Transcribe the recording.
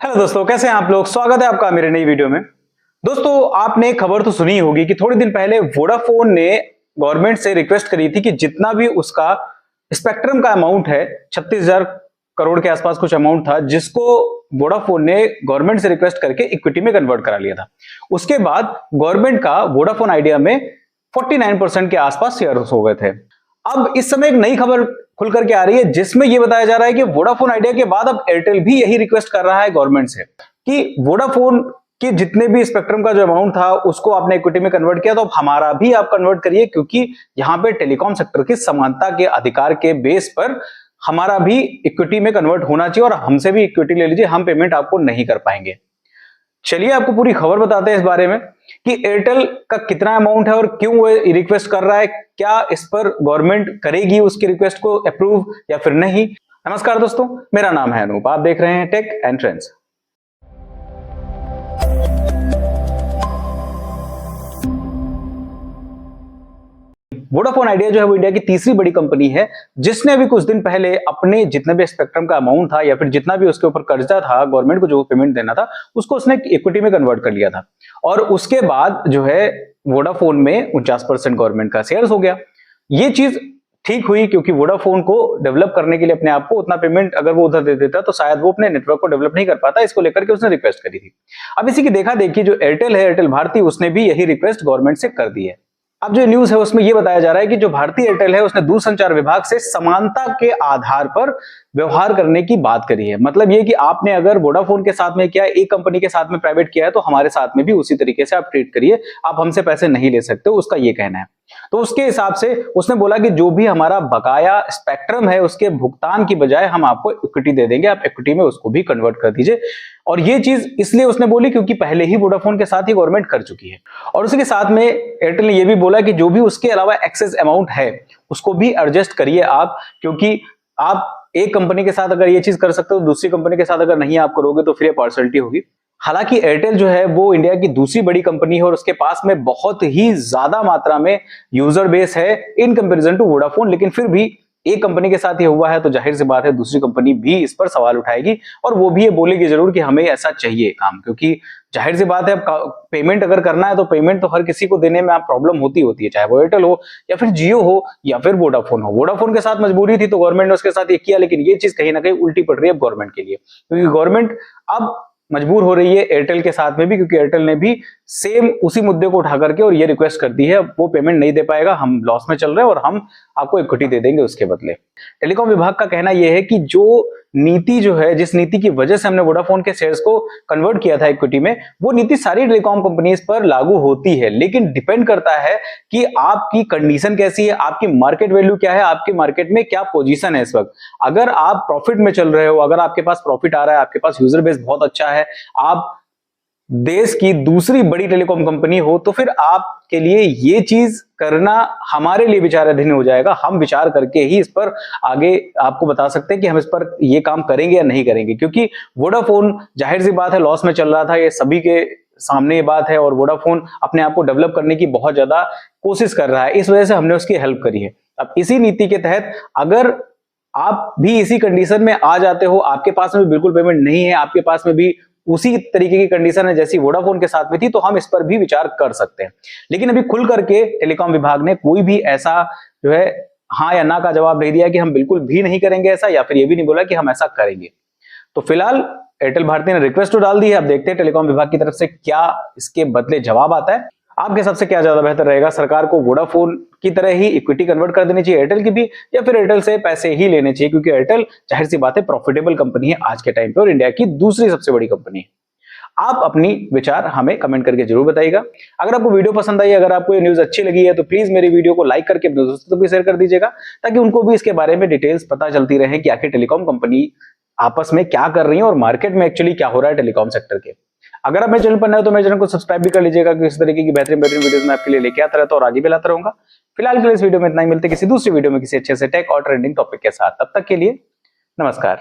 Hello दोस्तों, कैसे हैं आप लोग। स्वागत है आपका मेरे नई वीडियो में। दोस्तों, आपने एक खबर तो सुनी होगी कि थोड़े दिन पहले वोडाफोन ने गवर्नमेंट से रिक्वेस्ट करी थी कि जितना भी उसका स्पेक्ट्रम का अमाउंट है, 36,000 करोड़ के आसपास कुछ अमाउंट था, जिसको वोडाफोन ने गवर्नमेंट से रिक्वेस्ट करके इक्विटी में कन्वर्ट करा लिया था। उसके बाद गवर्नमेंट का वोडाफोन आइडिया में 49% के आसपास शेयर्स हो गए थे। अब इस समय एक नई खबर खुल करके आ रही है, जिसमें यह बताया जा रहा है कि वोडाफोन आइडिया के बाद अब एयरटेल भी यही रिक्वेस्ट कर रहा है गवर्नमेंट से कि वोडाफोन के जितने भी स्पेक्ट्रम का जो अमाउंट था उसको आपने इक्विटी में कन्वर्ट किया, तो अब हमारा भी आप कन्वर्ट करिए, क्योंकि यहां पे टेलीकॉम सेक्टर की समानता के अधिकार के बेस पर हमारा भी इक्विटी में कन्वर्ट होना चाहिए और हमसे भी इक्विटी ले लीजिए, हम पेमेंट आपको नहीं कर पाएंगे। चलिए आपको पूरी खबर बताते हैं इस बारे में कि एयरटेल का कितना अमाउंट है और क्यों वो रिक्वेस्ट कर रहा है, क्या इस पर गवर्नमेंट करेगी उसकी रिक्वेस्ट को अप्रूव या फिर नहीं। नमस्कार दोस्तों, मेरा नाम है अनूप, आप देख रहे हैं tech and trends. Vodafone Idea जो है वो इंडिया की तीसरी बड़ी कंपनी है, जिसने अभी कुछ दिन पहले अपने जितने भी स्पेक्ट्रम का अमाउंट था या फिर जितना भी उसके ऊपर कर्जा था, गवर्नमेंट को जो पेमेंट देना था, उसको उसने इक्विटी में कन्वर्ट कर लिया था। और उसके बाद जो है वोडाफोन में 49% गवर्नमेंट का शेयर्स हो गया। ये चीज ठीक हुई, क्योंकि वोडाफोन को डेवलप करने के लिए अपने आप को उतना पेमेंट अगर वो उधर दे देता तो शायद वो अपने नेटवर्क को डेवलप नहीं कर पाता। इसको लेकर के उसने रिक्वेस्ट करी थी। अब इसी की देखा देखी जो एयरटेल है, एयरटेल भारती, उसने भी यही रिक्वेस्ट गवर्नमेंट से कर दी है। अब जो न्यूज है उसमें यह बताया जा रहा है कि जो भारतीय एयरटेल है उसने दूरसंचार विभाग से समानता के आधार पर व्यवहार करने की बात करी है। मतलब ये कि आपने अगर वोडाफोन के साथ में किया, एक कंपनी के साथ में प्राइवेट किया है, तो हमारे साथ में भी उसी तरीके से आप ट्रीट करिए, आप हमसे पैसे नहीं ले सकते, उसका ये कहना है। तो उसके हिसाब से उसने बोला कि जो भी हमारा बकाया स्पेक्ट्रम है उसके भुगतान की बजाय हम आपको इक्विटी दे देंगे, आप इक्विटी में उसको भी कन्वर्ट कर दीजिए। और ये चीज इसलिए उसने बोली क्योंकि पहले ही वोडाफोन के साथ ही गवर्नमेंट कर चुकी है। और उसी के साथ में एयरटेल ने यह भी बोला कि जो भी उसके अलावा एक्सेस अमाउंट है उसको भी एडजस्ट करिए आप, क्योंकि आप एक कंपनी के साथ अगर ये चीज कर सकते हो, दूसरी कंपनी के साथ अगर नहीं आप करोगे तो फिर ये पार्शलिटी होगी। हालांकि एयरटेल जो है वो इंडिया की दूसरी बड़ी कंपनी है और उसके पास में बहुत ही ज्यादा मात्रा में यूजर बेस है इन कंपैरिजन टू वोडाफोन, लेकिन फिर भी एक कंपनी के साथ ही हुआ है तो जाहिर सी बात है दूसरी कंपनी भी इस पर सवाल उठाएगी और वो भी ये बोलेगी जरूर कि हमें ऐसा चाहिए काम, क्योंकि जाहिर सी बात है पेमेंट अगर करना है तो पेमेंट तो हर किसी को देने में आप प्रॉब्लम होती है, चाहे वो एयरटेल हो या फिर जियो हो या फिर वोडाफोन हो। वोडाफोन के साथ मजबूरी थी तो गवर्नमेंट ने उसके साथ ये किया, लेकिन ये चीज कहीं ना कहीं उल्टी पड़ रही है गवर्नमेंट के लिए, क्योंकि गवर्नमेंट अब मजबूर हो रही है एयरटेल के साथ में भी, क्योंकि एयरटेल ने भी सेम उसी मुद्दे को उठा करके और ये रिक्वेस्ट कर दी है, वो पेमेंट नहीं दे पाएगा, हम लॉस में चल रहे हैं और हम आपको इक्विटी दे देंगे उसके बदले। टेलीकॉम विभाग का कहना यह है कि जो नीति जो है, जिस नीति की वजह से हमने वोडाफोन के शेयर्स को कन्वर्ट किया था इक्विटी में, वो नीति सारी टेलीकॉम कंपनीज पर लागू होती है, लेकिन डिपेंड करता है कि आपकी कंडीशन कैसी है, आपकी मार्केट वैल्यू क्या है, आपकी मार्केट में क्या पोजीशन है इस वक्त। अगर आप प्रॉफिट में चल रहे हो, अगर आपके पास प्रॉफिट आ रहा है, आपके पास यूजर बेस बहुत अच्छा है, आप देश की दूसरी बड़ी टेलीकॉम कंपनी हो, तो फिर आपके लिए ये चीज करना हमारे लिए विचाराधीन हो जाएगा। हम विचार करके ही इस पर आगे आपको बता सकते हैं कि हम इस पर ये काम करेंगे या नहीं करेंगे, क्योंकि वोडाफोन जाहिर सी बात है लॉस में चल रहा था, ये सभी के सामने ये बात है, और वोडाफोन अपने आप को डेवलप करने की बहुत ज्यादा कोशिश कर रहा है, इस वजह से हमने उसकी हेल्प करी है। अब इसी नीति के तहत अगर आप भी इसी कंडीशन में आ जाते हो, आपके पास में बिल्कुल पेमेंट नहीं है, आपके पास में भी उसी तरीके की कंडीशन है जैसी वोडाफोन के साथ में थी, तो हम इस पर भी विचार कर सकते हैं। लेकिन अभी खुल करके टेलीकॉम विभाग ने कोई भी ऐसा जो है हाँ या ना का जवाब नहीं दिया कि हम बिल्कुल भी नहीं करेंगे ऐसा, या फिर ये भी नहीं बोला कि हम ऐसा करेंगे। तो फिलहाल एयरटेल भारती ने रिक्वेस्ट तो डाल दी है, अब देखते हैं टेलीकॉम विभाग की तरफ से क्या इसके बदले जवाब आता है। आपके हिसाब से क्या ज्यादा बेहतर रहेगा, सरकार को वोडाफोन की तरह ही इक्विटी कन्वर्ट कर देनी चाहिए एयरटेल की भी, या फिर एयरटेल से पैसे ही लेने चाहिए, क्योंकि एयरटेल जाहिर सी बात है प्रॉफिटेबल कंपनी है आज के टाइम पे और इंडिया की दूसरी सबसे बड़ी कंपनी है। आप अपनी विचार हमें कमेंट करके जरूर बताइएगा। अगर आपको वीडियो पसंद आई, अगर आपको ये न्यूज अच्छी लगी है, तो प्लीज मेरी वीडियो को लाइक करके अपने दोस्तों को भी शेयर कर दीजिएगा, ताकि उनको भी इसके बारे में डिटेल्स पता चलती रहे कि आखिर टेलीकॉम कंपनी आपस में क्या कर रही है और मार्केट में एक्चुअली क्या हो रहा है टेलीकॉम सेक्टर के। अगर आप मेरे चैनल पर नए हो तो मेरे चैनल को सब्सक्राइब भी कर लीजिएगा, क्योंकि इस तरीके की बेहतरीन वीडियोस मैं आपके लिए लेके आता रहता हूं और आगे भी लाता रहूंगा। फिलहाल के लिए इस वीडियो में इतना ही, मिलते किसी दूसरी वीडियो में किसी अच्छे से टेक और ट्रेंडिंग टॉपिक के साथ। तब तक के लिए नमस्कार।